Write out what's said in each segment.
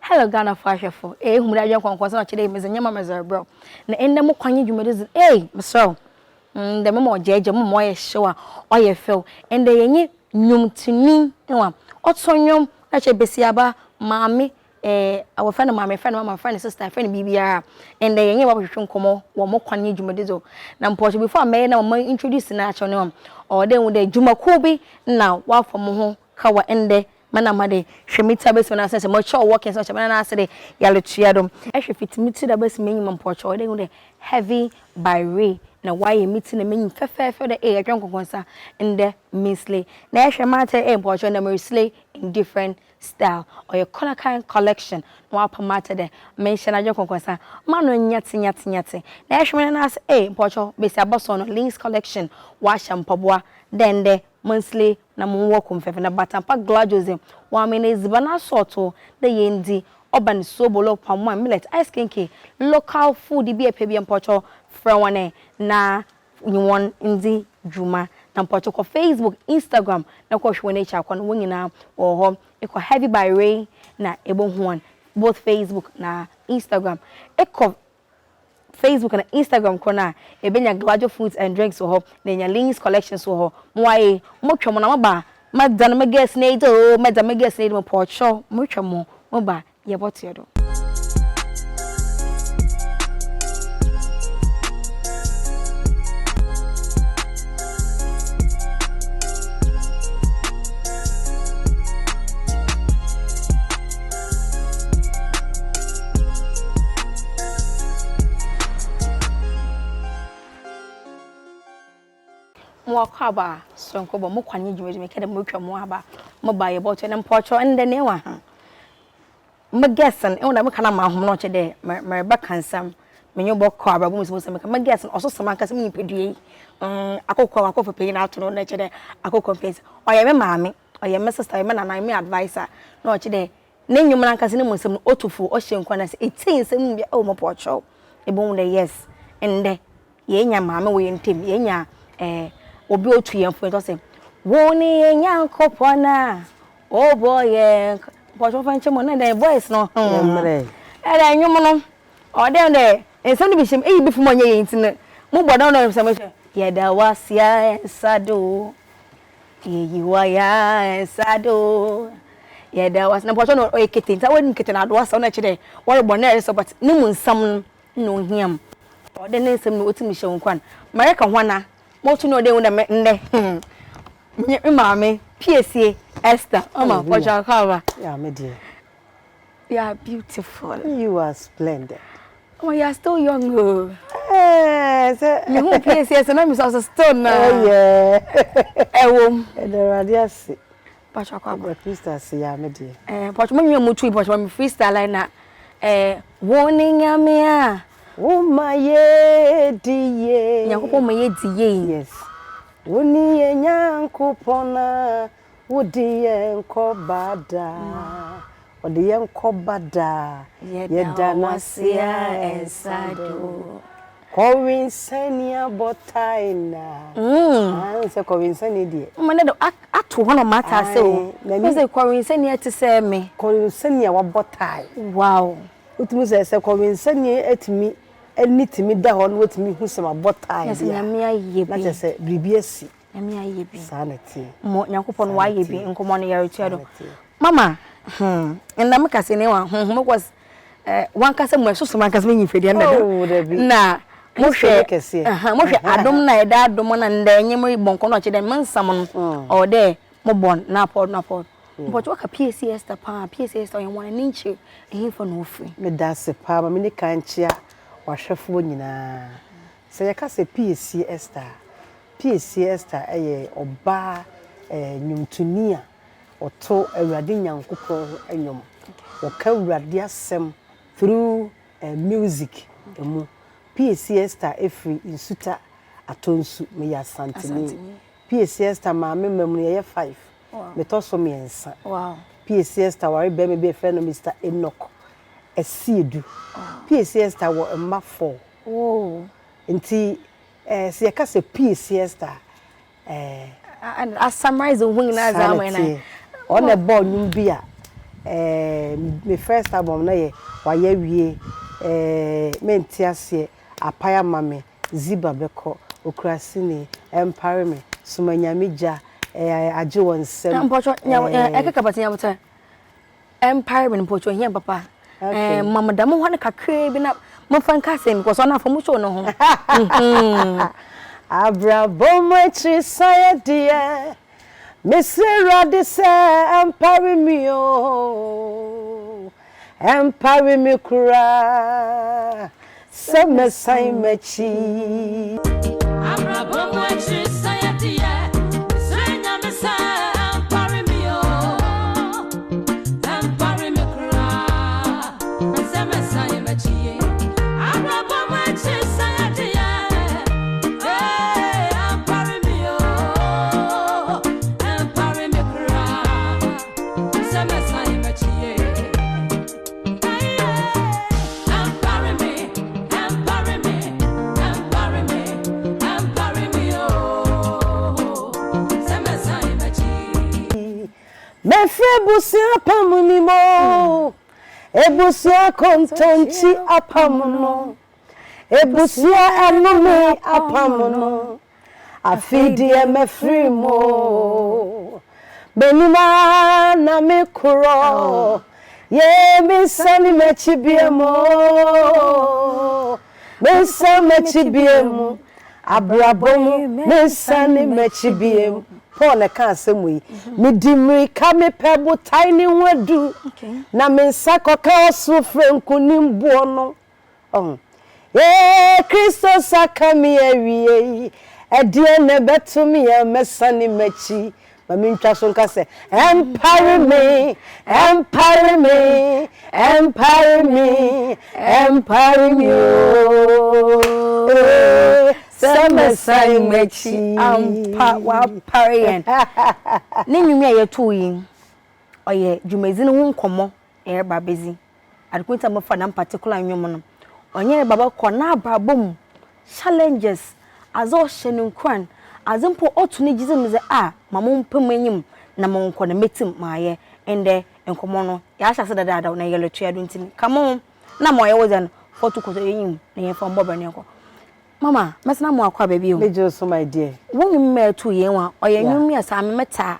hello Ghana for humra Adwoa Nkonkonsa na chede me zenyama mezero na enne mo kwanye dwumede mesro the memo jeje mo moye show oye feel and the yenye nyumtini nwa otonyom na che besiaba maami our friend my friend sister friend bibia and the yenye wabhwehwe nkomo wo mo kwanye dwumede zo na mpocho before me na mo introduce na acho ne or then with the dwumaku bi na wa for mo ho kawa ende mana made hwemita besi na sense mo cho working so chama na asede yale tuadom ehwe fitimiti da besi menyi mpocho then with the heavy by ray na why meeting na menyi fefe the Adwoa Nkonkonsa in the misley na ehwe mate mpocho na misley in different style or your color kind collection no apa mate de mention Adwoa Nkonkonsa manu nyati na ehwe na as mpocho besi aboso no links collection wa shampabwa then the monthly na munwo kumfefe na batampa glajosem wa meneziba na soto de yendi oban sobolo pamwa millet ice kinky local food bi epe mpocho frawane na nyewon ndi djuma na mpocho ko Facebook Instagram na ko hwe na cha kwa no nyina wo ho eko heavy by ray na ebo huan both Facebook na Instagram eko Facebook and Instagram kona ebenya Gladio Foods and Drinks ho na nya links collections ho moaye motwemo na maba madan me guess na do madan me guess na do pocho motwemo moba ye bote do mwakaba sonko bo mo kwanye dwume kede mo twamo aba mo ba ye boto na mpocho ende ne wa ha mo guessen e wona me kana ma hom no chede me ba kansam menyo bokọ aba bo mo se me ka guessen oso sama ka se me pedue akokọ akofo pe na ato no na chede akokọ pese oye me maame oye me sister me nana me advisor no chede ne nyum na nkase ne mo nsem no otufu o hye nkwa na se etin nsem bia o mo pocho e bo na yes ende ye nya maame wo ye ntem ye nya obi otu yemfo to say woni enyankopona oh boy pocho fanche mo na the voice no emre era nyum no o dem de ensem bi shem eyi bi fu mo nya yin tin mo bodo no ensem she ye da wasia ensado ye yiwa ya ensado ye da was na pocho no o ekete ta woni kete na do wasa na chide wore bo na so but ni mu nsam no hiam o de na ensem no otimi she nkwan mare ka hwana motu no de wona nde mama Piesie Esther mama pocha kawa yeah me dear you are beautiful you are splendid oh you are still young oh you who Piesie Esther na me so still na oh yeah ewo the radiasi pocha kawa Krista say yeah me dear pocha mo nwa mutu pocha me freestyle na warning ame a Uma ye diye nyankopon ma ye diye yes woni ye nyankopona wodi ye nkobada wodi ye nkobada ye danasia ensado kowinsania botaina se kowinsania die mane do ato hono mata se o se kowinsania ti se me kowinsania wa botai wow utumi se kowinsania etimi enitimi da ho no wetimi hu se ma botai yes nyame aye bi na se bribiasi nyame aye bi sanity mo nyakopon wa aye bi nkomo no yare tuado mama enda me kase ne wa mo was wan kase mo so man kase me nyifedi na mo hwe adom na eda adom na nda nyem bonko no chede mensam no o de mo bon na pod but what Piesie Esther pa Piesie Esther you want ninche e for no free me da se pa ma me ni kanchia wahwefo nyina se ye ka se Piesie Esther eye oba nyumtuni a oto awurade nyankopon enyom wo ka awurade asem through music emu Piesie Esther efri insuta atonsu me ya santini Piesie Esther ma me mamu ye 5 me to so me ensa wow Piesie Esther wari be me be friend no Mr Enoch esiedu Piesie Esther wo emma 4 oh nti se ye ka se Piesie Esther and as summarize the wing na zaman na on the ball nyum bia my first album na ye waye wie mentiase apaya mame ziba beko okrasini empire me sumanyamija Adwoa Nkonkonsa mpocho ekeka batenya buta empire me mpocho hia papa mama da mo hwane kakre bi na mo fan kase mi because ona fa mo show no ho abra bomachi sayedie Mesera de se empire me o empire me kura se mesai mechi abra bomachi sayedie senya mesa empire me o empire me kura se mesai mechi abra bomachi sayedie Mefrebusia pamunimo ebusia kontonchi apamuno ebusia enome apamuno afidie mefrimo benima na mekuro ye misani mechibiemo mechibiemu abrabom misani mechibiemu Paul ka asemu yi midimri ka me pebo tiny wedu na me nsako ka osufre nkunim buo no Kristo saka mi awie edie ne betumi ya mesani mechi mami ntwa so nka se empire me Sama sai mechi ampa wa parien ne nwumi a yeto yin oye dwumazini hu nkomo ba bezi adekunta mo fa na particular nwum no onye baba ko na ababom challenges azo hyenin Kwan azimpo otu ne gizim ze mamo mpem anyim na mo nko na metim maaye ende nkomo no ya hyase dada na yeletu ya duntin kamo na mo ye wozen foto ko anyim na ye fa mboba ne nko Mama, mesna mo akwa baby o. Mejo so my dear. Wonum me to yen wa, oyenwum ya sa meta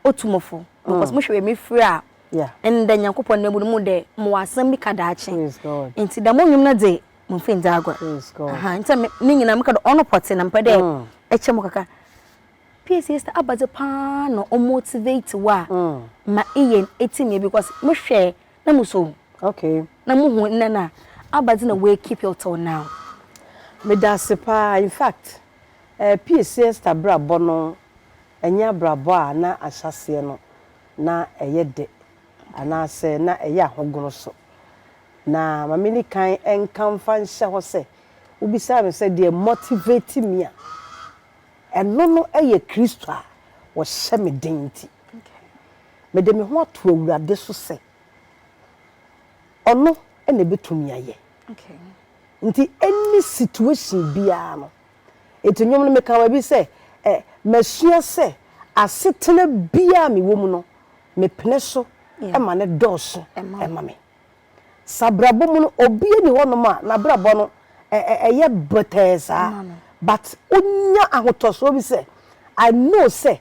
otumofo. Because mo hwe me free a. Yeah. And then Yankopon na mu de mo wasam bi kada ache. Praise God. Enti da mo nwum na de mo mfenza agwa. Praise God. Aha, enti me nyina me kada ono pote na mpede eche mo kaka. Piesie Esther abaze pa no o motivate wa. Ma iyen etimie because mo hwe na mo so. Okay. Na mo hu na abaze na we keep you till now. Me da sepa in fact Piesie Esther brabo no enya brabo a na ahyase no na eyede ana se na eya hogoro so na mamini kan enkamfa nhye ho se ubisa me se de motivate me a eno no eye Kristo a wo hye me denti me de me ho ato awurade so se ono ene betumi aye Okay. Nti any situation biya no etunyom no meka wa bi se masua se asetena biya me wo mu no me pene so e ma ne doso e ma me sabrabo mu no obi ni hono ma na brabo no eye botesa but onya ahotoso bi se I know se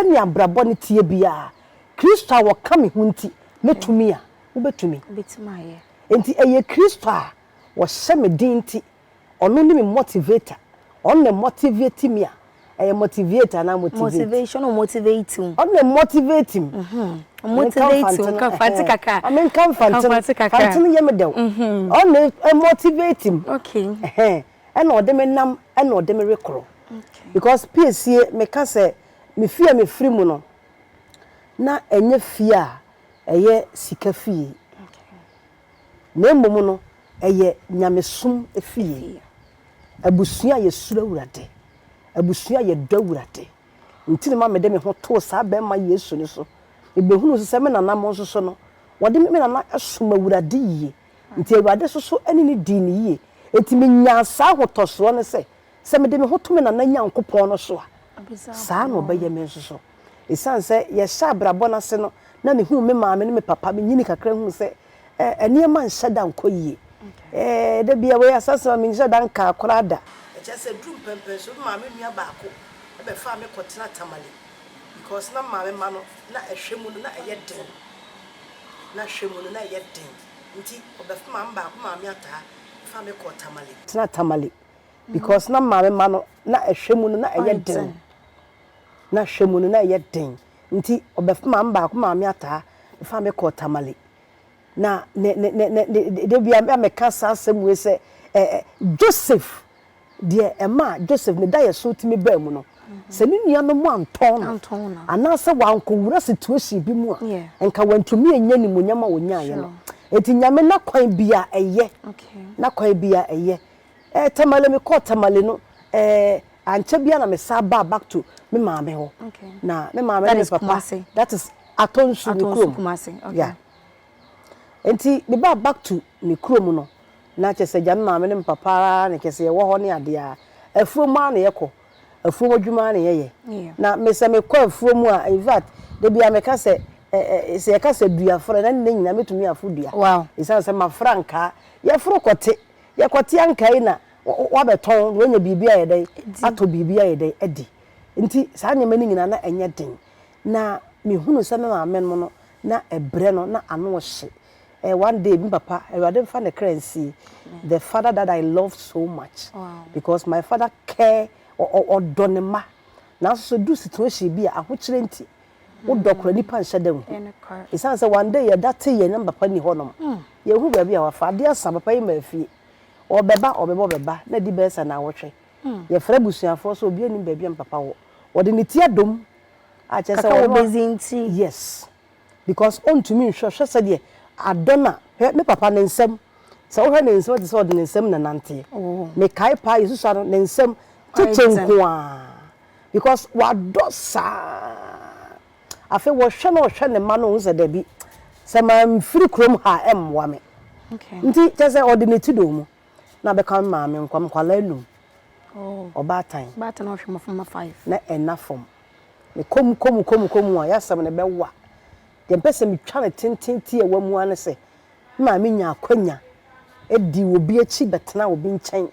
ni abrabo ne tie biya Kristo a wo ka me hunti metumi a wo betumi Betuma enti eye Kristo a wo me dinti ono ni me motivator on ne motivate me a motivator na motivation or motivating on ne motivating motivating kan fanti kaka I mean kan fanti ye me dew on ne motivating okay and o de me nam and o de me rekoro okay because Piesie me ka se me fie me free mu no na enye fie a eye sika fie okay na mbomu no eye nyamesum efie abusua ye sura wurade abusua ye dawurade ntini ma me de me ho to sa be ma Yesu ni so ebehunu se me nana mo so no wode me nana esuma wurade yi nti awurade so ani ni di ni yi etimi nyansa hotoso ne se me de me ho to me nana nyankopon no so a sa no be ye me so esan se ye sha brabo na se no na me hu me maame ne me papa me nyini kakra hu se eniema nhyeda nkoyie da bia we asasa me nhyeda nka akorada e che se drum pempen so maame nua baako e be fa me kotena tamale because na maame ma no na ehwemu no na eyeden na hwemu no na eyeden nti obefa maame baako maame ata fa me ko tamale tena tamale because na maame ma no na ehwemu no na eyeden na hwemu no na eyeden nti obefa maame baako maame ata fa me ko tamale na de bia me kasa asem se Joseph de ema Joseph ne da yeso timi ba mu no se ni nua no mo anton ana se wanko wura situation bi mu a enka wantumi enya ni munyama wonya ye no eti nyame na kwan bia eye na kwan bia eye tamale me ko tamale no anche bia na me sa back to me maame ho na me maame ne papa that is atonsu ni krom yeah enti me back to me krom no na chese jam maame ne papa ne kese ye wo ho ne ade a afuoma na yeko afuoma adwuma na ye na me se me kwa afuomu a in fact de bia me ka se se ye ka se dua foro na ne nyina metumi afodua wow isa se ma franka ye foro kote ye kote ankai na wa beton wonya bibia ye dai ato bibia ye dai edi nti sa nyama ni nyina na enye den na me hunu se me maame no na ebre no na ano hye one day my papa I didn't find a currency the father that I love so much because my father care or donema now so do situation be a which renti what doctor nipa nhyɛ dem it sounds one day that ye number papa ni honom ye hu ba bia wa fa de asa papa yi ma fie obeba na di besa na wotwe ye fra busuafo so obi ani ba bia papa wo de ne tie dom a che se wo bezinti yes because on to me hwehwe se de adona me papa ne nsem se wo hwe ne nsem de se de nsem na nante me kai pa yesusa no ne nsem techenko a because wa dosa afi wo hwe ne ma no nse da bi se ma mfiri krom ha emwa me nti te se ordinate do mu na be kan ma me nkwam kwala enum oba tan o hwe mafoma 5 na enafom me kom a yasam ne be wa de mpese me twa ne tententi e wa mu ane se ma me nya akwanya edi obi achi betena obi nchen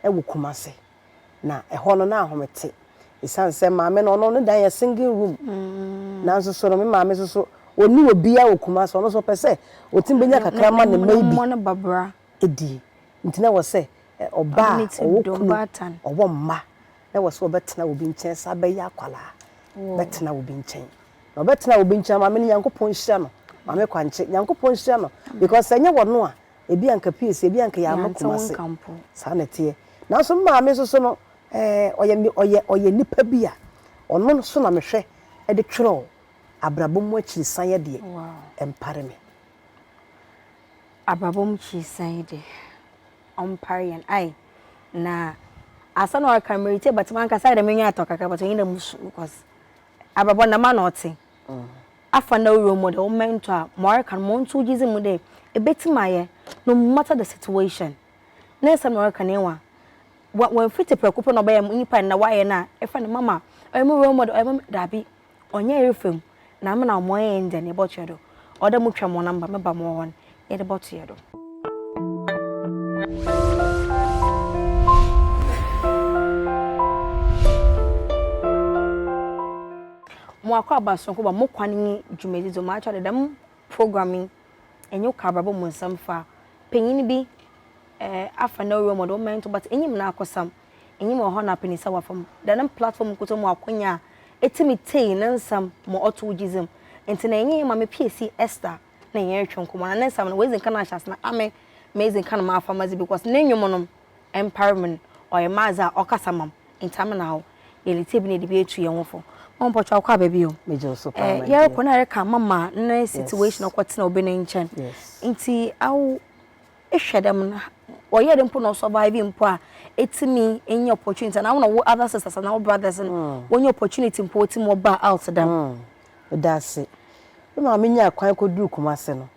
e wo kumase na eho no na ahomete isanse ma me no dan ya single room na nso so no me ma me so oni obi a wo kumase no so pese otimbenya kakra ma ne maybe mo ne babra edi ntina wo se oba owo mma na wo so betena obi nchen sa be ya kwala betena obi nchen no betena obi nchen ma me Nyankopon hia no ma me kwanche Nyankopon hia no because enye wo no a ebi anka Piesie ebi anka ya makomase sa na tie na so ma me so no oye nipa bia ono so na me hwe e de twero abrabom akiri san ye de empare me abrabom chi san de empare yan ai na asa no aka merite but man ka sai de menwa atokaka but yin na musu because abrabom na ma na ote afa na role model o mentor more kan mo ntu gizi mu de ebetimaye no matter the situation na some more kan enwa when fit preocupa no be nipa na waye na e fa na mama o mo role model o dabi onye refem na me na mo yen de ne bochedo o da mu twa mo number me ba mo won e de bochedo mo akwa basonko ba mo kwani dwumedizo ma acha dem programming enyo kabrabo mo nsamfa penyin bi afa na role model mento but enyim na akosam enyim ho na penisa wafam dem platform ko to mo akonya etimi tei na nsam mo oto gizem enti na enyim ma me Piesie Esther na yen twonko mo na nsam na wezi kan achas na ame amazing kan ma afamazi because na enyum no empowerment or maza okasamam entam na ho yelite bi na de bi etu yen wofo on pocho akwa baby o mejo so pa ya ko na reka mama na situation okwatena obi na nchen nti aw ehwedem na oye dem po no survive mpo a etimi enye opportunity na wo other sisters na wo brothers no wonye opportunity mpo otimi oba out dem that's it ma me nya kwan ko du kumase no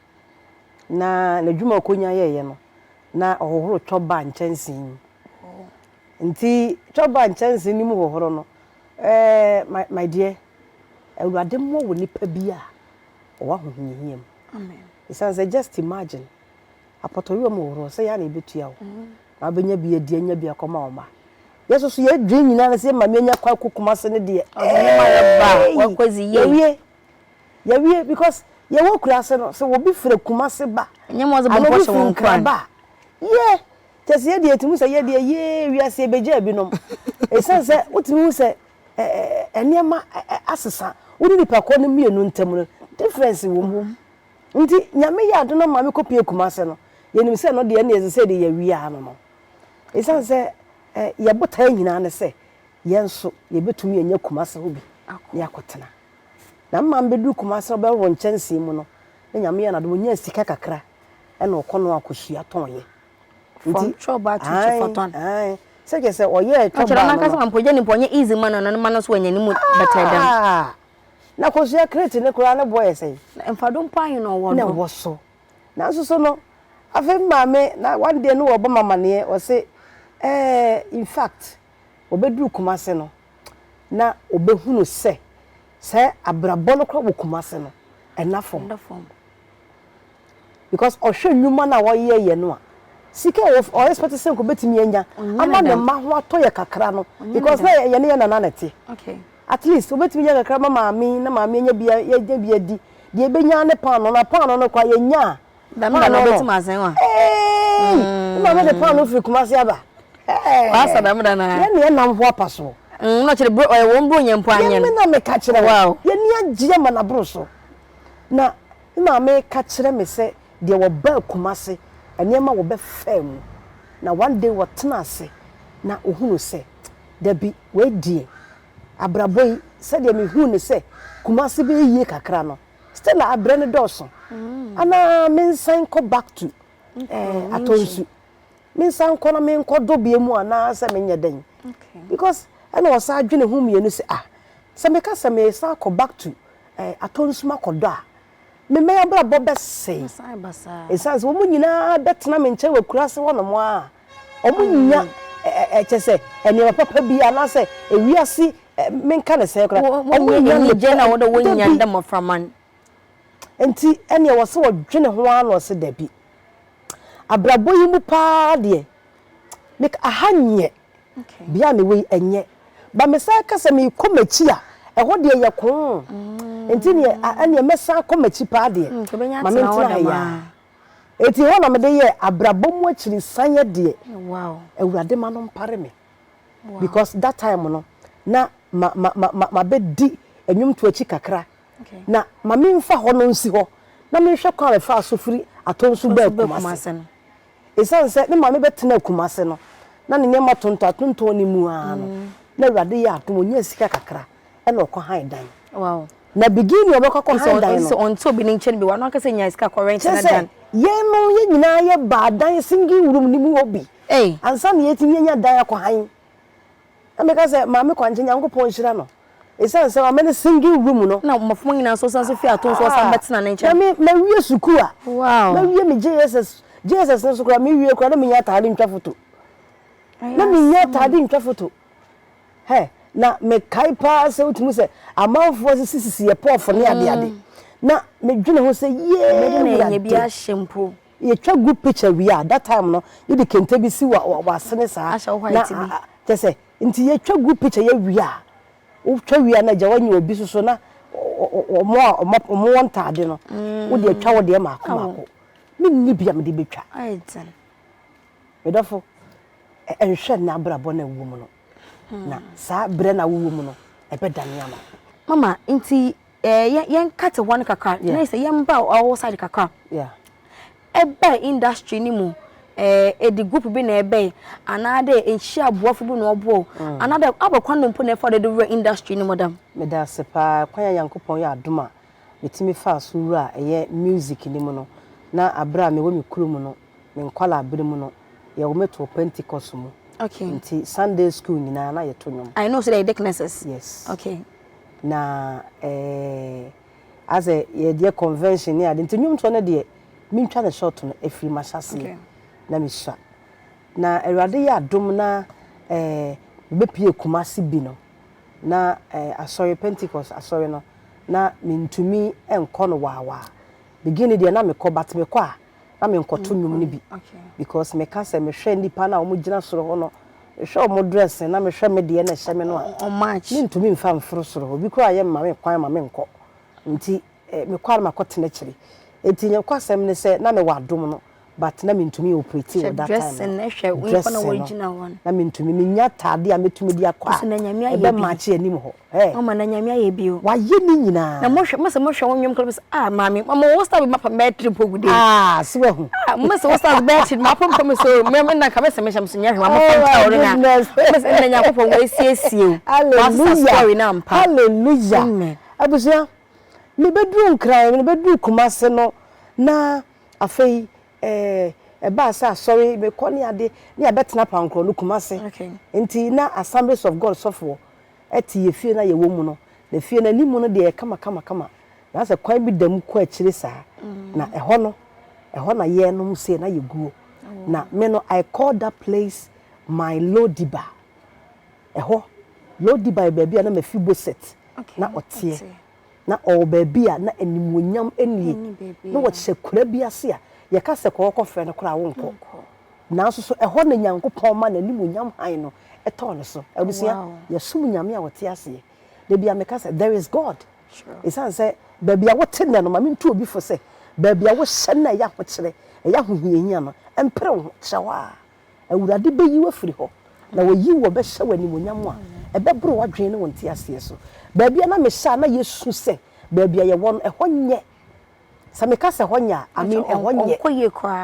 na dwuma konya ye no na ohohoro choba nchensin nti choba nchensin ni mu hohoro no my dear awurade mo wo nipa bia wa hohihiem amen isanze just imagine apotoyo mo woro say ya na ebetua wo na benya bi edi anya bi akoma oma yeso so ye dwen nyina na say ma menya kwa kokuma se ne de wa kwazi ye wie because ye wo kura se no so wo bi fere kuma se ba nyemo zo bompo hye won Kwan ba ye tese ye de etimu se ye de ye wi ase beja bi nom esanse utimi se eniema asesa woni nipa ko no mienu ntam no difference wo mu nti nyame ya ado no ma me kopie kuma se no yenim se no de na eze de ye wi ano no esanse ye botaa nyina ne se yenso ye betumi enya kuma se ho bi ya kotena na mma mbedu kuma se be ro nchansi mu no na nyame ya na do nya sika kakra e na okono akohia tonye nti choba tu chefoton se ke se oye choba na kasa mampoje ni ponye easy man no man so wanya ni mu betedam na kosia crate ne kura ne boy say emfado mpa yin no wo na wo so na so no afa maame na one day no wo ba mama ne o say in fact obedu kuma se no na obehunu se abrabo no kro wo kuma se no enafo because ohwe nwuma na wo ye no a sika o expect say ko betimi anya ama ne ma ho atoye kakra no because na ye ne na nanete okay at least obetimi anya kakra mama mi na mama anya bia ye bia di de benya ne pan no na pan no kwa ye nya da me na obetimi asen wa mama de pan no firi kuma se aba wasa da me da na ye ne nam ho apaso no kire won bro nyempo anya me na me ka kire wow ye ne agye ma na bro so na mama ka kire me se de wo ba kuma se eniema wo be fam na one day wo tena ase na ohunu se da bi we die abraboy se de me hunu se kuma se be yie kakra no still abre ne doso ana mensan ko back to atonsu mensan ko na men ko do bie mu ana se menye den okay because ana wo sa adwene hu mienu se se me ka se me sa ko back to atonsu makodo a me me abra bobe sei esanse wo munyina betena me nche wakura se wono mo a omunya chese eni papa bi ana se ewiase menka ne se kura omunya ni je na wo do wonya ndam framan enti eni wo se wodwene ho ano se dabi abrabo yi mu pa de me ahanye okay bia me we enye ba me sa ka se me komachi a eho de ye ko enti ne ane mesa komachi pa de ma me ntina ya eti ho na me de ye abrabo mu akiri sanye de wow awurade ma no mpare me because that time no na ma be di enwum to achi kakra okay na ma me mfa ho no nsi ho na me hwe kwa fa asofiri atonsu ba kumase no esanse me ma me betena kumase no na ne nyema tonto ni mu a no na awurade ya atom onya sika kakra e na okọ han dan wow na begin yo beko han dan no so on to bi ni nchen bi wa no akase nya sika ko rent na dan ye no ye nyina ye ba dan single room ni mu obi ansa na ye tinye nya dan akọ han ameka se ma me kwanje nyankopon hira no esanse ma me single room no na mafo nyina so sanse fi aton so san betena na nchen na wie suku a wow na wie me Jesus no sukura me wie kura na me nya taade ntwa foto na me nya taade ntwa foto na me kai pa se utmu se amanfo sisi ye pofo ne ade na me dwene ho se ye me na ye bia shempo ye twa good picture we are that time no you de kente bi si wa sene sa na te se nti ye twa good picture ye we are o twa we na je wanyi obi so na mo wanta ade no wo de twa wo de mako me ni bia me de betwa aitan me dofo enhwe na brabo na wo mu no na sa bre na wo mu no ebe dane ama mama nti yen cut one kakra na say yen ba outside kakra ebe industry ni mu the group bi na ebe anade enchi aboafo bi na obo anade abakwan no mpo na for the industry ni madam me da sepa kwan yankopon ya adoma metimi fa asura eye music ni mu no na abra me wo me kurum no me nkwala abere mu no ye wo meto Pentecost mu okay nti Sunday school ni na yeto nyom I know so the deaconesses yes okay na as a ye convention ni ade nti nyom to na de mintwa na short no efiri mashase okay na misha na awurade ya adom na be pie kumasi bi no na asori Pentecost asori no na mentumi enko no wawa beginning de na mekọ but mekọ na menkoto nwum ni bi because me ka se me hwe nipa na omo gina soro ho no hwe omo dress na me hwe me de na hye me no on match mentumi mfa mforo soro ho bi ko aye ma me kwan ma me nkọ nti me kwa ma kotena kire enti nye kwasem ne se na me wadom no but na mentumi operate with that time dress na hwe nipa na original one na mentumi menya tade a metumi di akwa be match anim ho o ma na nyame aye bio wa ye ni nyina na mo hwe wonwem klub mami mama wo star be mapa battery pogude siwe hu mo se wo star battery mapa pom so me na ka be se me hyam so nya hwe mama fanta ore na mo se na nyakopon wo siesie hallelujah hallelujah abusia me bedru nkran me bedru kumase no na afei ba sa sorry me kọ ni ade ni abetena pankro no kumase enti na Assemblies of God sofo eti ye fie na ye wo mu no na fie na limu no de kama na se kwan bi dam kọ akire saa na ehọ na ye no mu se na ye guo na me no I call that place my Lodiba ehọ Lodiba baby na mafi boset na otie na o baby na animonyam enie na wo che kura bi ase a ye ka se ko fe no kura wo nko na so ehọ na Nyankopon ma na animonyam han no eto no so abusia ye sum nyame a wote ase de bia me ka se there is God sure isan say baby a wote na no ma me ntu obi fo se baby a wo hye na ya ho kire ya ho hiehia no empre wo kyewa awurade be yi wafiri ho na wo yi wo be hye wani monyam a ebe bro wadwen ne wonte ase so baby na me sha na yesu se baby ye won ehonye sa me ka se honya amen ehonye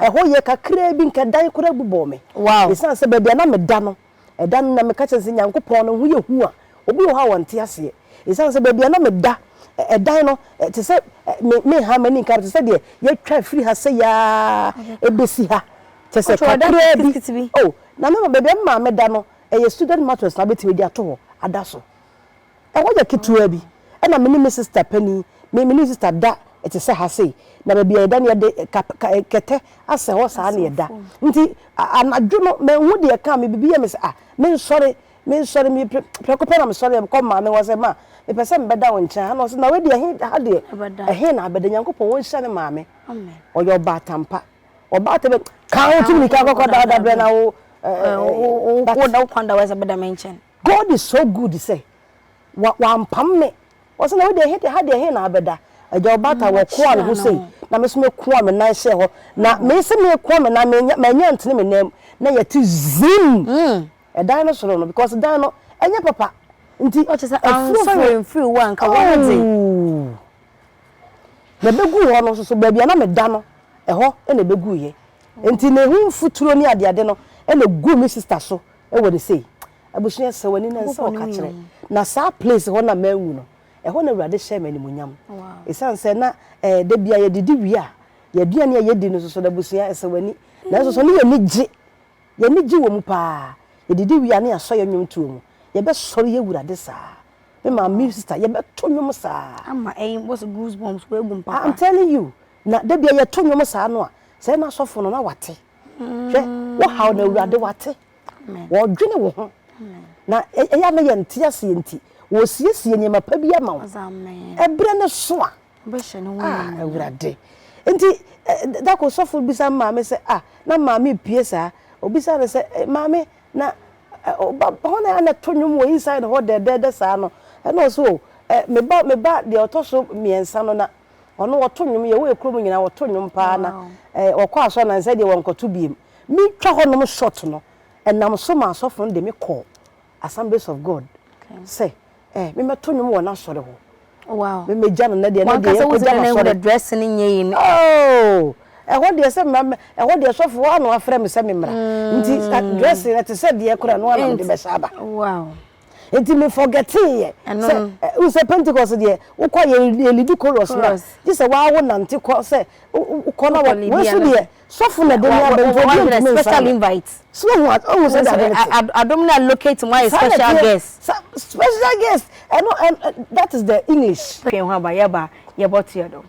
ehoye kakra bi nka dan kura bubo me wow isan se baby na me da no edan na me ka che se Nyankopon no hu ye hu a obi wo ha wonte ase isan se baby na me da edan no te se me ha mani nka te se de ye twa free ha se ya ebesi ha te se kakra bi oh na me baby ma me da no ye student matters na beti di ato adaso woja kitua bi na me sister pani me sister da ete se ha sei na baby e da ne de kete ase ho sa na da nti anadwo no me hu de ka me bibi me se me sorry me preocupa na me sorry ko ma me wo se ma me pese me beda won chan na so na we de ha de na abeda Nyankopon won hye ne ma me amen oyo ba tampa oba te ka o tumi ka kokko da bre na wo da kwanda wa se beda mention God is so good say wa mpam me was na we de he na abeda ajo bata wo Kwan ho sei na me so me Kwan me nan hye ho na me se me Kwan me na me nya ntene me nam na ye ti zim e dan no soro no because dan no enya papa nti o chese free one ka wo de na begu ho no so ba bia na me da no e ho e na begu ye nti na hu futuro ni ade no e na gu me sister so e wo de sei abushia se wani na nsa o ka kire na sa place ho na manwu no e ho na urade hye mani munyam isan se na de bia ye didi wi a ye duane ye di no so da busia se wani na so ne ye ni gi wo mu pa ye didi wi a na aso ye nwum tuo mu ye be sori ye urade sa me ma mi sister ye be to nwum sa ama what's goosebumps we gum pa I'm telling you na de bia ye to nwum sa no a se na sofo no na wate hwe wo how na urade wate wo dwene wo ho na eya na ye ntia se nti wo siesie nyema pa bia ma wo ebre ne so a be hye ne wo awurade nti da ko sofo bisa ma me se na ma me pie sa obisa ne se ma me na hona na tonwum wo inside ho de sa no na so me ba de otoso miensa no na ono wotonwum ye wo ekrom nyina wotonwum pa na wokọ aso na nse de wonkoto biem mi twa ho no short no enam so ma sofo de me call Assemblies of God say me metonwum wo na sore ho wow me jana na de ko jana so dress ni nyi ni oh ho de se me ho de sofo wa no afre me se me mra nti dress na te se de kura no na de be saba wow enti me forget ye se se Pentecost de ukọ ye lead chorus na ji se wa wo nante ko se ukọ na wo so de sofo na de na special invite so who said that adom na locate my special guest and that is the English okay ho ba ye bot ye do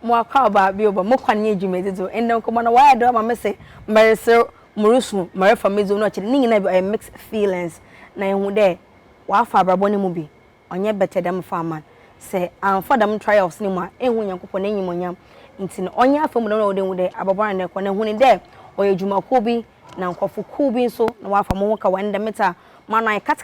mo aka ba bi oba mo kwan ye dwumedi do enne ko na wa do ma me se mmerese murusu mare famizo no chiri ningi na mixed feelings na ehu de wa fa abrabo ne mu bi onye better dem for man say am for dem trials ni mu a ehu Nyankopon na nyimonyam nti no onye afamu no de hu de ababara na ko na hu ni de oye dwumako bi na nkofo ku bi so na wa fa mo ka wanda meta manai kat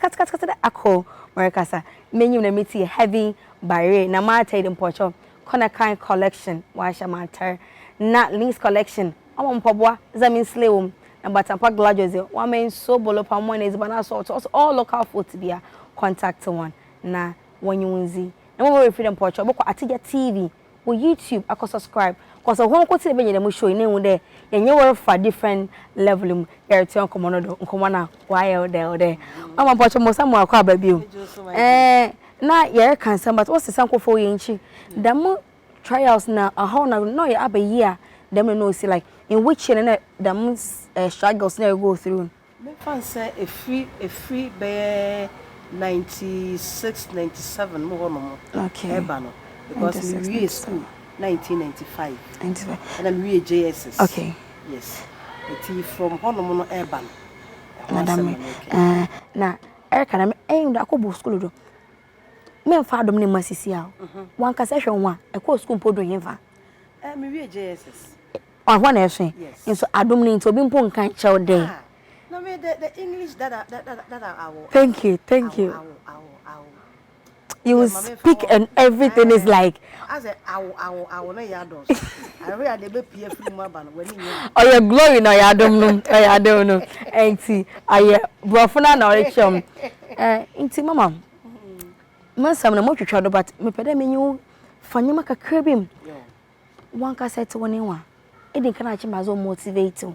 akọ Marekasa menu na meti heavy barrier na mata idem pocho kona kind collection wa shamata na links collection amo mpobwa zamin slewum na batampa gladios wa men so bolo pa mo na ezibana so all local food bia contact one na wanyunzi na mo freedom pocho boko Atigya TV wo YouTube akọ subscribe cause won ko tele benye dem show ni hu de yenye wor for different level there to nkomo do nkomo na why there ama pocho mo samu akọ ababio na yere cancer but what's the sanko for yenchi dem trials na how na no ya abayi a dem no see like in which year dem struggles na go through me fan say a free be 96 97 mo hono okay eba no because we were school 1995 and then we JSS okay yes it from hono no eba no madam na Erica na me akobo school do me fa adom ne masisi a wan ka se hwenwa e ko school podo yinfa me we JSS ahwa na ehwe nso adom ne nti obi mpo nkan chew de no me the English that I thank you you will speak and everything is like as a I will not yados I read the be free maba when oh your glory na yadom no yadom no enti aye brofuna na orechom enti mama mansam na mo twetwa do but me pede me nyu fanyema kakra bim wan ka set woni wa e din kana chi mazo motivate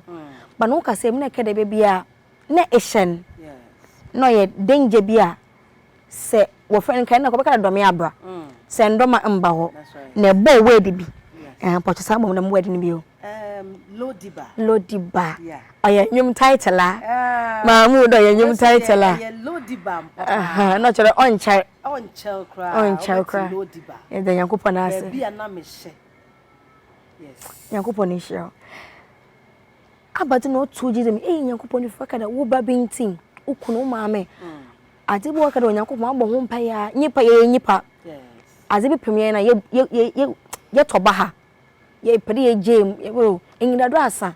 but no ka se me na kede be bia na eshen no ye danger bia se wo friend kan na ko be ka do me abra se ndoma mba ho na bo word bi pocho sa bom na mo word ni bi o Lodiba oya nyum title a ma mu do ya nyum title a Lodiba no chere onchai kra Lodiba e da Nyankopon ase bia na me hye yes Nyankopon ni hye abati no to jizem Nyankopon ni faka da wo ba bintin ukunu maame Adwoa waka da Nyankopon abɔ ho mpa ya nyipa yes azibi premier na ye toba ha ye pede ye jem ye bro engida do asa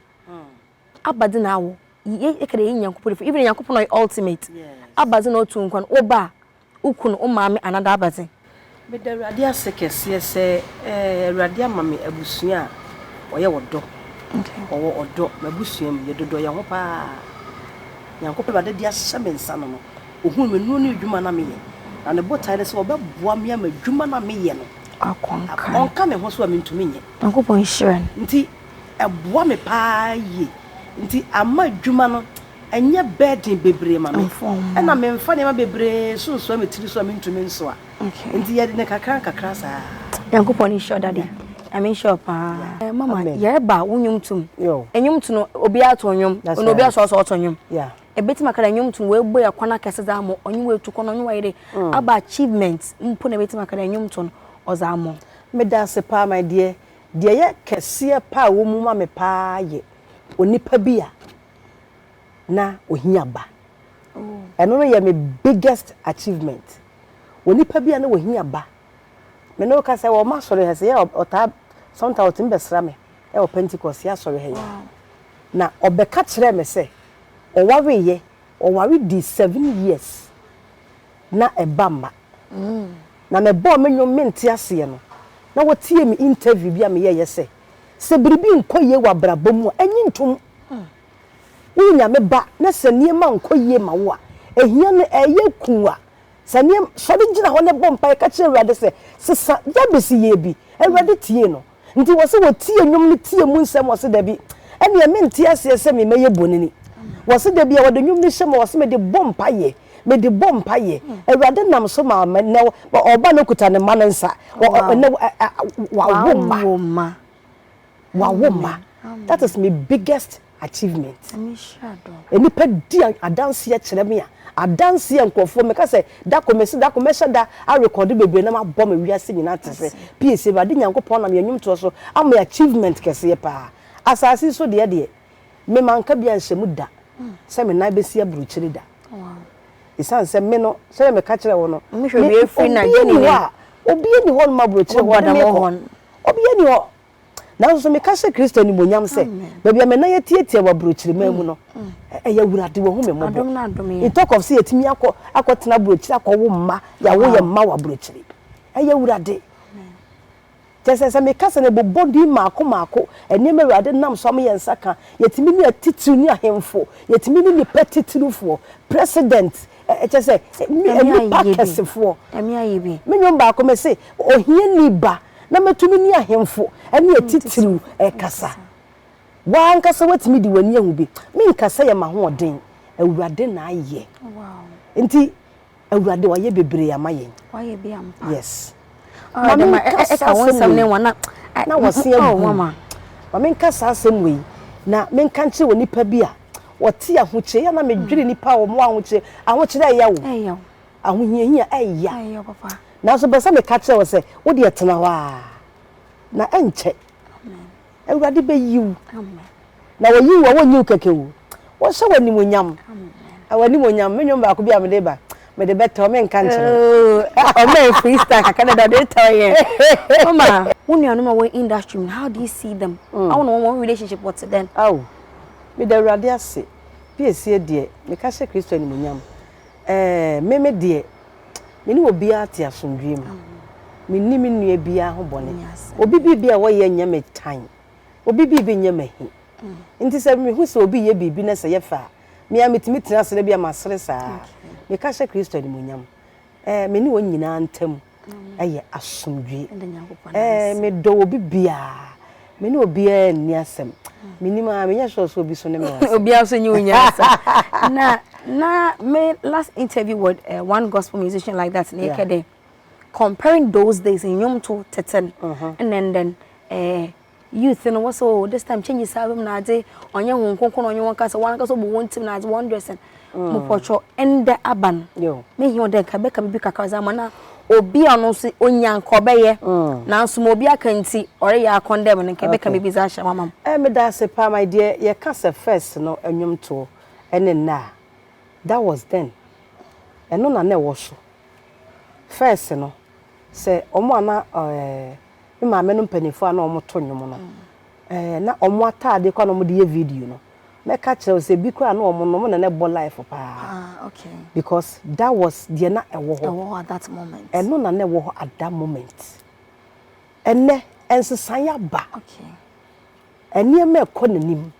abadi na wo ye kede Nyankopon even Nyankopon no ultimate abadi no to nkwan oba ukunu o maame anada abadi me da Awurade asekese se Awurade amame abusua oye wodo owo odo mabusuam ye dodo ye ho pa Nyankopon bade dia semensa no ohun me nu adwuma na me ye na ne botae se obeboa me ama adwuma na me ye no onka me ho so amintumi nye Nyankopon shiran nti eboa me pa ye nti ama adwuma no enye burden bebre ma me na me mfa ne ma bebre so me tiri so amintumi nso a nti ye de ne kakra sa Nyankopon shiran daddy I mean sure pa mama ye ba wonyum tum enyum tu no obi ato nyum no obi aso oto nyum ebeti makara nyum tu we gbo yakwana kese za mo onyi we tuko no onyi wa ire aba achievement mpo na ebeti makara nyum tu no oza mo me da se pa my dear ye kese pa wo mu ma me pa ye onipa bia na ohia ba eno no ye me biggest achievement onipa bia na ohia ba me no ka se wo ma sore he se ye ota sometimes otim besra me e o Pentecost ya sore he na obeka kire me se oware di 7 years na ebamba na me bo me nyom mente ase no na wotie me interview bia me ye se biribi nkoye wa brabom a enyi ntom wunya me ba na se niema nkoye ma wo a ehia no eye kuwa se niem so de gina ho ne bompa ka kire Awurade se sesa ya besi ye bi Awurade tie no nti wo se wotie nyom ne tie mu nsem wo se da bi ene mente ase se me meye bonini wose de bia wode nyum ni hyema wose me de bompa ye Awurade nam so ma ne oba no kuta ne ma nsa wa woma that is my biggest achievement enipa di adanse ya kire me a adanse ya nkofo me ka se da komesi da a record bebre na ma bom wiase nyina tese Piesie Awurade Nyankopon nam yanyum to so am achievement kese pa asasi so de me manka bia nhemu da se me na besi abruchiri da isan se me no se me ka kire wo no me hwe be free na jeni wa obi ni ho no mabruchiri wo da me ko obi ni ho na so me ka se Kristo ni monyam se ba bia me na yetietie wa bruchiri mamu no ya wurade wo hu me mo adom na adom in talk of say yetimi akotena bruchiri akwo mma ya wo ye mma wa bruchiri ya wurade Just me kasa ne bobodi maako ene me wurade nam so am ye nsaka yetimi ni atitiru ni ahemfo yetimi ni petitirufo president just say me pakesefo emi ayebi me nyom ba ko me say ohie ni ba na metumi ni ahemfo ene atitiru kasa wa nkasa watimi di wani ahu bi me nkasa ye mahoden awurade na aye nti awurade wa ye bebre amaye wa ye bi ampa yes mama eka won sam ne wana na wose abu mama nkasa asem we na me nka nche woni pa bi a wote ahoche ya na medwiri nipa wo mo ahoche ya wo ahohiahia ya papa na so besa me ka che wo se wo de etena wa na enche awurade be yiwu na wo yiwu wo nyiw kekewu wo hye wani monyam awani monyam menyo ba ko bi amede ba me de beto me nka nche o me freestyle Canada dey tell you mama when you are no industry how do you see them I want one relationship what's then me de awurade ase Piesie de me ka hye Kristo ni monyam me de me ni obi ate asomdwe mu me ni me nua bia ho bone obi bibia wo ye nya me tan obi bibi nya me hi nti se me hu se obi ye bibi na se ye fa me a metimi tena se bia masere saa me ka hye Kristo ni monyam me ni won nyina ntam eye asomdwe me do obi bia me ni obi ni asem minima me nya so obi so ne me was obi aso nyi unyasa na me last interview with one gospel musician like that naked comparing those days in yom to teten and then youth and also this time changes album na ade onye hu nkonkon onye won kasa wan kasa bo won tim na ade one dressing mo pocho ende aban me hi ode ka be ka bibi kaka za mana obi anu so onyanko beye na nso mo obi akanti ore ya condemn nke be ka bibi za sha mama me da se pa my dear ye kasa first no anwum to ene na that was then eno na na wo so first no se omo ana me ma me no mpanifo ana omo to nwom no na omo atade kwa no mo de video no me ka kire se bi kwa na omo no mo na bo life pa okay because that was the na ewo ho at that moment eno na na ewo ho at that moment enne ensesan ya ba okay ene me ko nanim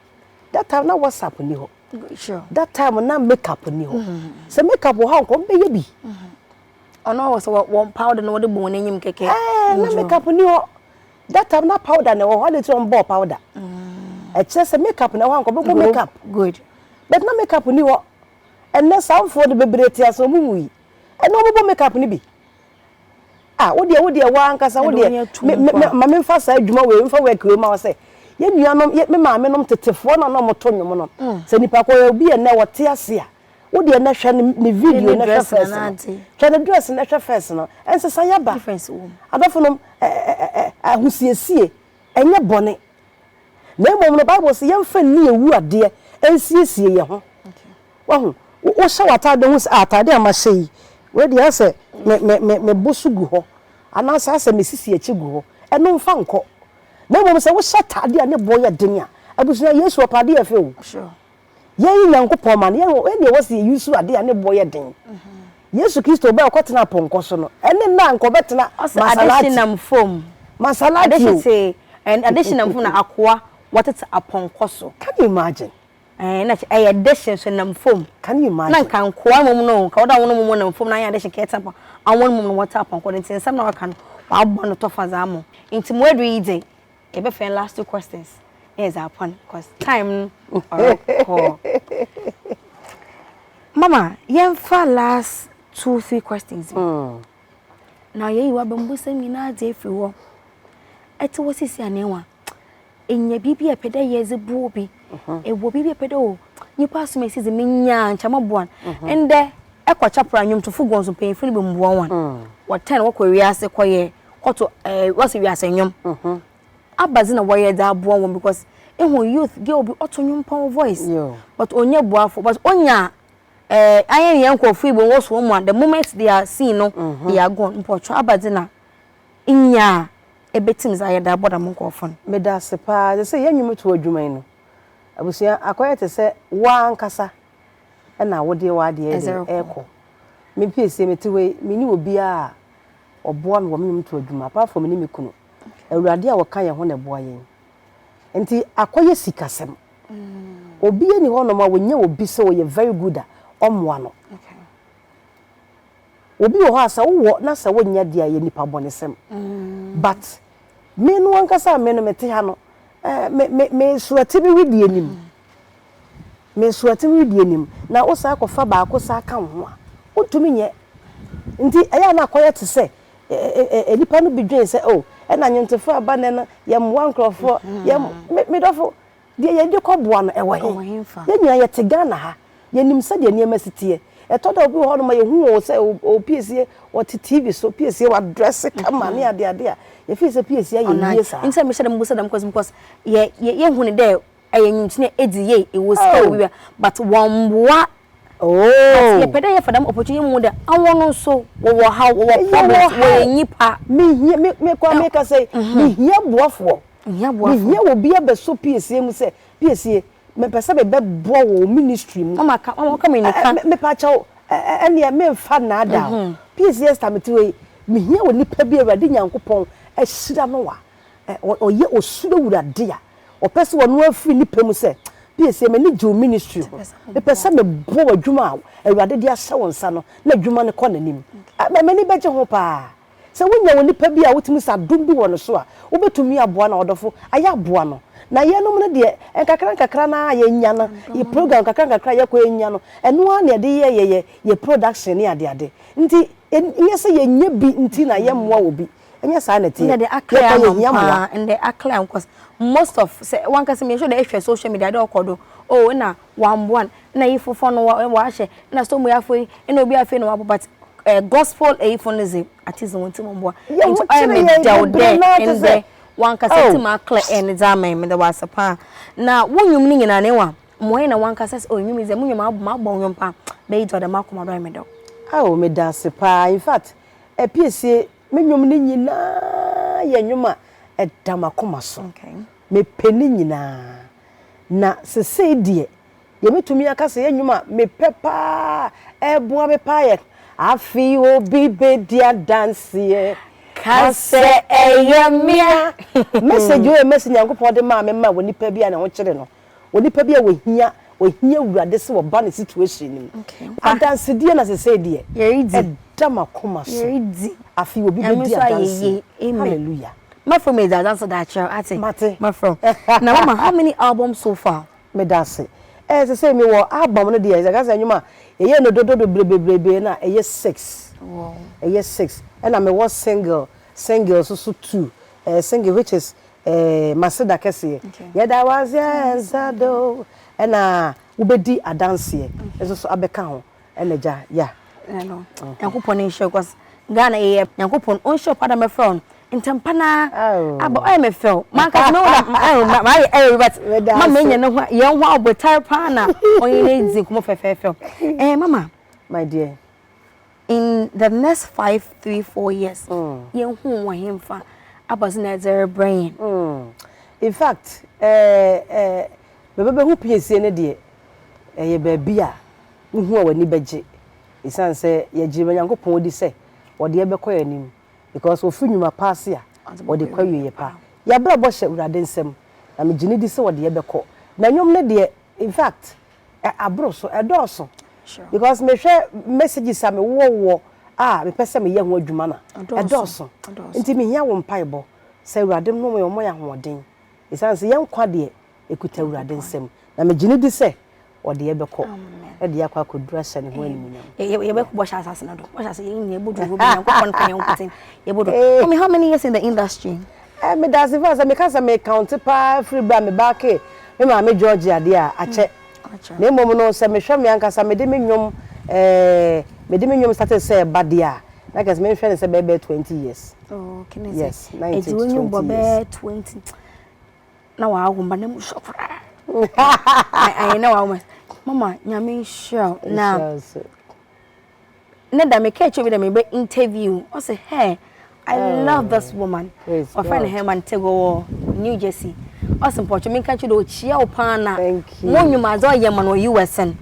that time na WhatsApp ni ho sure that time na makeup ni ho se makeup ho nko be ye bi ono was one powder no de bon enyim keke na makeup ni ho that time na powder na ho let on ball powder just makeup na ho nko be makeup good but na makeup ni ho enne some for the bebrete aso mumui enne obo makeup ni bi wo de wa ankasa wo de ma me mfa sa adwuma we mfa work we ma wo say ye nuanom me ma me nom tetefo na no moto nwom no se nipa ko obi enne wote ase a wo de na hwe ne video na hwe first hwe ne dress na hwe first no ense sa ya ba difference wo adofo no ahusiesie enye bone na emom no Bible say yemfa ni ewu ade ensiesie ye ho wahu wo sha watade hu atade amahye we de ase me bosugu ho ana asa me sisi achi gu ho eno mfa nko na emom say wo sha tade a ne boye den a abusuna Yesu opade afi wo sure ye Nyankopon man ye ne wose yusu ade a ne boye den Yesu Kristo ba kwotena ponkoso no ene na nko betena additional form masalati addition say and additional form na akwa wateta aponkoso can you imagine na addition so nam form can you imagine na kan kwa mum no ka oda wono mum nam form na addition ka etapa awon mum no wata aponko ntin sam na waka no wa bo no to faza amo nti mo edu ide e be fen last two questions is upon because time or mama yen fa last 2-3 questions now ye you abambu sam nyina ade free wo eti wo sisi anewa enye bibi epeda yeze buobi ewo bibi epeda o nipa asumesi ze menya nchama boan ende ekwacha pra nwom to fugo so pen funi be mbuo wan what 10 wo kwa wiase koye koto wase wiase nwom abazi na woye da boan won because ehun youth girl bi otonwom pon voice Yo. but onye buafo but onya ayen yen kwofo ibo wo so mu the moment they are seen no they are gone mpotro abadina inya ebetim za yeda boda mo kwofo me da sepa they say yenwum to adwuman no abusia akoye te se wa nkasa na wode wa de eko me Piesie metiwe mini obi a oboa me wo menwum to adwuma apart from ni me kunu awurade a woka ye ho na boa yen enti akoye sikasem obi ani ho no ma wonya obi se wo ye very good a omwa no okay obi wo asa wo na sa wonya dia ye nipa bonesem but me no ankasa me no mete ha no me suati bi widi anim me suati widi anim na wo sa akofa ba akosa aka ho a otumi nye nti eya na akoye te se nipa no bi dwen se oh na nyentefo aba ne no ye mwa nkrofo ye me dofo de ye de koboa no ewo he ye nyina ye te Ghana ha ye nim se de niam sitie eto da obi ho no ma ye hu o se o Piesie o TV so Piesie wa dress kama ne ade a ye fi se Piesie ye yie sa nse me shedam gusa dam because ye hu ne de ayanyuntine edi ye e wo ska wi but wamboa oh ye pede ye fadam opportunity mu de awon so wo how wo problem wo nyipa me kwa me ka say me hia boafo me hia wo bia be so Piesie mu say Piesie me pese be boa wo ministry mu mama ka me nika me pa chawo ene me fa na ada Piesie Esther metiwe me hia wo nipa bi awurade Nyankopon ahira no wa oye osudo wurade a opese wo no afiri nipa mu say Piesie me ni jo ministry me pese me bo adwuma awurade dia hye wonsa no na adwuma ne kɔ nanim me ni beje ho pa se wonya wo nipa bi a wotimi sa dum bi wo no so a wobetumi aboa na odofo aya aboa no na ye no ne de nkakra na ye nya no ye program nkakra ye ko enya no eno a na de ye production ne ade nti nye se ye nya bi nti na ye moa obi enya sa na tie the acclaim and the acclaim because most of say one can me show the social media dey okodo oh na one na ifofo no wa hye na so mu yafo na obi afi no but gospel efonism atizo wonti momboa into I am down there in the one can say ma clear and zaman me the wasapa na wonwum ni nyina ne wa mo na one can say oh nwum is mo nwum ma bon pa be do the makoma do me do oh me dance pa in fact Piesie me nwum ni nyina ye nwuma edamakoma so okay me peni nyina na se se die ye metumi aka se ye nwuma me pepa eboa me pa ye afi obi be dia dance ye kase eyemia message o message Nyankopon de ma me ma woni pa bia na ho kire no woni pa bia wo hia wurade se wo ba ne situation nim okay dance die na se se die ye di edamakoma so ye di afi obi be dia dance hallelujah. My from is that answer that child. I think. My from. Now, mama, how many albums so far? Me dance. Say me wo album no dey. I say nyuma. Eye no do brebe na eye 6. Wow. Eye 6. And I me was single so 2. Single which is Masida Kese. Yeah, that was Zado. And ubedi a dance here. So abeka ho. And yeah. No. Nyankopon in show cause Ghana Nyankopon on show pada me from Intempana abo I me feel man ka no my but mama nya no ye ho abotar pa na onye nzi kumo fefefe mama my dear in the next 5-3-4 years ye hu wo hemfa abazina zero brain in fact bebe hu Piesie ne de ye ba bia hu awani beje isan se ye jima Nyankopon di se wode ye bekoy anim because ofu nyuma pass ya wode kwaye ye pa ya bra bo hye urade nsem na me gini di se wode ye beko na nyom ne de in fact abro so edoso because me hwe messages am wo me pese me ye ho adwuma na edoso nti me hia wo mpaibo se urade no mo yo ya hoden isan se ye nkwa de ekuta urade nsem na me gini di se wode ye beko e de akwa kodura hye ne ho anim ye be bo sha asase na do bo sha se ye nye bodu bo Nyankopon kan ye nkutin ye bodu how many years in the industry me das advance me kasa me count pa free bra me back me ma me Georgia de ache na mom no se me hwe me ankasa me de me nwom started say badia na guess me hwe say be 20 years oh can I yes say 19 to 20 years 20 na wa agomba na mu shofra I know mama nyame show na na da me catch with them be interview I say hey I love this woman my friend Herman Tego New Jersey awesome portrait me catch do chia opana mo nwuma zo ye man USN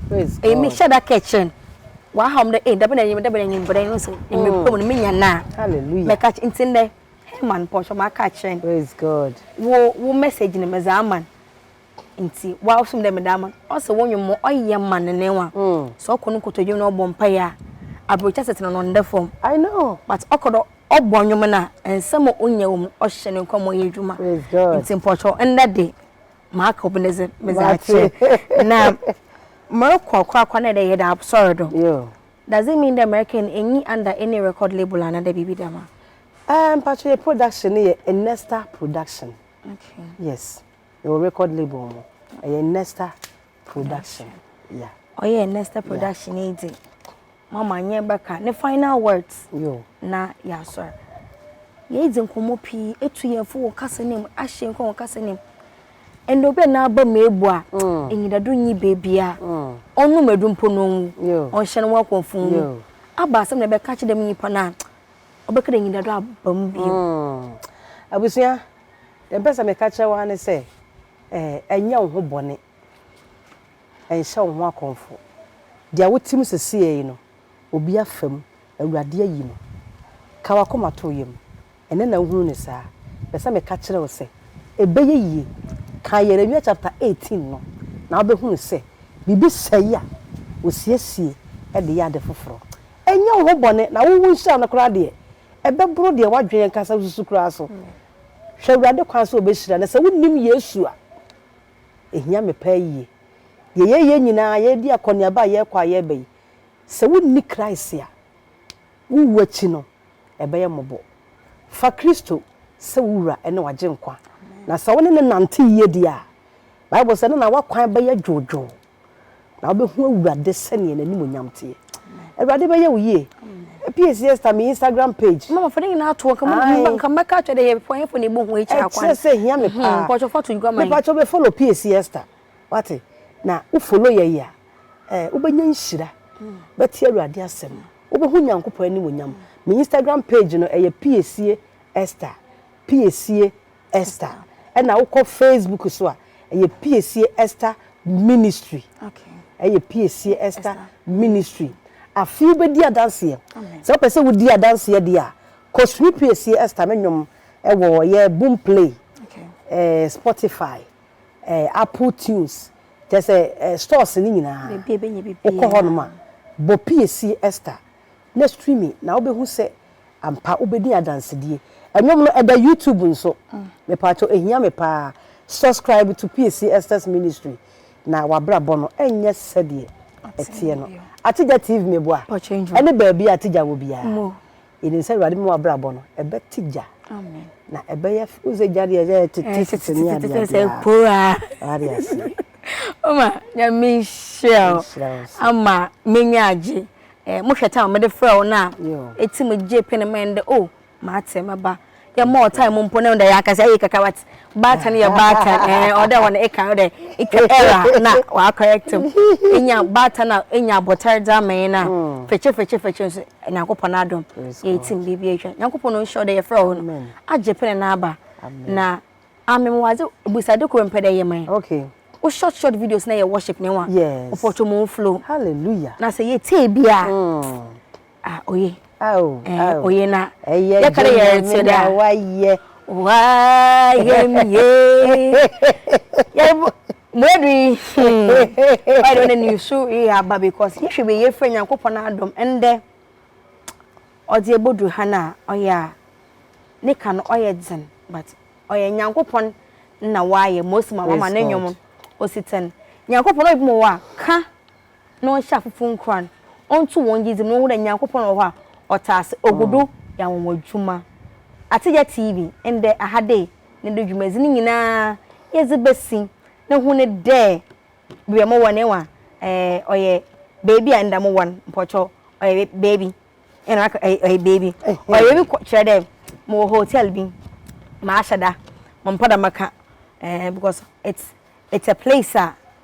e me share that kitchen wa ham the da be nyim but no so me pom me nya na hallelujah me catch intinde Herman portrait ma catch praise God wo message ni me za man nti wa osum dem da man also wo nwum oye man ne wa so kono kotodwum na obompa ya abrocha set no nda form I know but okodo obonwum na ensem onyewum ohye ne nkomo yedwuma nti mpocho enda de ma ka obneze mezache na marko kwa na de yeda absurd does it mean the American any under any record label another bibi dama Patrick production here Nesta production okay yes your record label Nesta production yeah oh yeah Nesta production yeah. Mama nyebeka ne final words na ya so ye idin komo pi etuyefo wo kasanim ahye nko wo kasanim endo be na aba mebu a enyidado nyi bebia onu madumpo no on hye no wakonfun aba asem na be ka kye dem nyipa na obekere enyidado abam bio abusia dem pesa me ka kye wa ne se enya wo ho bone enhye wo ho akonfo dia wotim sesiye no obi afam awurade ayi no ka wakoma to yem ene na hunu ne saa besa me ka kire wo se ebeye yie ka Yeremia chapter 18 no na obehunu se bibi sai a osiesie e de ya de foforo enya wo bone na wo wunhia na kora de ebebro de wadwen kasa susu kora so hwe awurade kwan so obehira na se wonnim Yesu a ehia me pa yie ye nyina ye di akonia ba ye kwa ye bai se wonni Christ ya wuwachi no ebeye mobo fa Kristo se wura ene waje nkwa na se woni ne nante ye dia Bible se na wakwan beye jojo na obehu awurade sene na nimonyamte awurade beye wuye Piesie Esther me Instagram page mama fani na ato kan meka twede ye point for ne bo hu echi akwan se hia me pa pocho photo you go my pa cho be follow Piesie Esther what na u follow ye ya ubenya nhira beti awurade asem ubehu nyankopon ani wonyam me Instagram page no Piesie Esther Piesie Esther na ukọ Facebook so a Piesie Esther Ministry okay Piesie Esther Ministry afi be dia dance ye so pese wo dia dance ye dia ko sweet Piesie Esther menwom wo ye boom play okay Spotify Apple Tunes just stores ni nyina uko bo Piesie Esther na streaming na obehu se ampa obedi adanse die enwom no eda YouTube nso me pa cho ehia me pa subscribe to Piesie Esther's ministry na wabra bono enye sedie etie no Atigya TV me boa ene ba bia Atigya wo bia ene se wade me wabra bono ebe Tigya amen na ebe ya uze jari ya titi ni adia se poa arias Oma ya Michelle ama menyaje mo hweta me de frɛ na eti me je pen mende ma temaba ya more time mpo na ya kasa ye kakawat batan ya batan oda wona e kan oda error na wa correct enya batan na enya botar da me na feche Nyankopon adom ye tim bibia hwa Nyankopon no show de ye frɛ no agye pen na aba na amemwaze busade ko mpede ye man okay o short videos na ye worship ne wa yes opocho mo flow hallelujah na say ye te bia oye oye na ye kare ye te da waye miye ye mwedri I don't know so e aba because ye hwe be ye fra Nyankopon adom ende odi ebodu hana oya ne kan oye dzen but oye Nyankopon na waye most mama na nyom ositen Nyankopon obi mo wa ka no hya fufun kwan onto won gizim no wo Nyankopon wo ha otase ogudu ya wonwadwuma Atigya TV ende ahade ne de dwumazi ni nyina yezibesi ne hu ne de bi mo wone wa oye baby anda mo won mpocho oye baby ena oye baby oye bi chere dem mo hotel bi ma ashada mo mpada maka because it's a place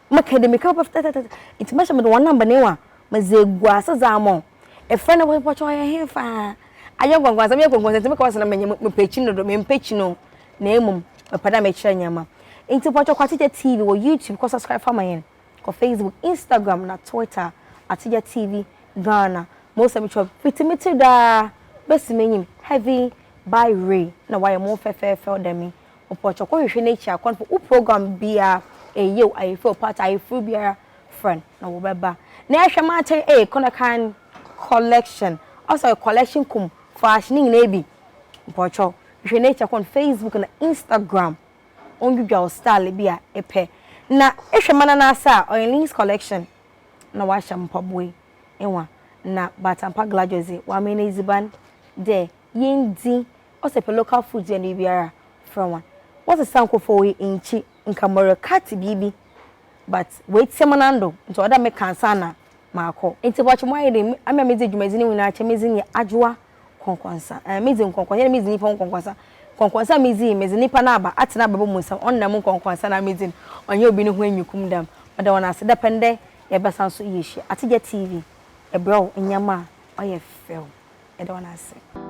make the make up of it's much with one number newa mazegwa sazamo a friend of what I hear fa ayo gwangwa me ko na me pechi no me pechi no na emum pada me kire nyama enti pocho Atigya TV or YouTube ko subscribe for my ko Facebook Instagram na Twitter Atigya TV Ghana most of me chop fitimiti da best menyim heavy by Ray na why more fair than me pocho ko hwehwe na chi akon for program bia you I feel part I feel bia friend na wo beba na ehwe ma tell kono kan collection also a collection kum fashioning na bi pocho hwehwe na chi akon Facebook na Instagram on your style bia epe na ehwe mana na asa links collection na wa shampa boy enwa na batampa glajozi wa meneziban de yendi also pe local foods and biara from one what's the sanko for we inchi nkamore cat bibi but wait semanando nto oda me kansana maako enti bochi moye de amia mezi dwumazini wina ache mezi ni Adwoa Nkonkonsa mezi Nkonkonsa mezi ni Nkonkonsa Nkonkonsa mezi ni pa na aba atena babo musa onna mu Nkonkonsa na mezi onye obi ne ho anyukum dam oda wona ase depende ye besan so yeshi Atigya TV ebro nyama oye fel oda wona ase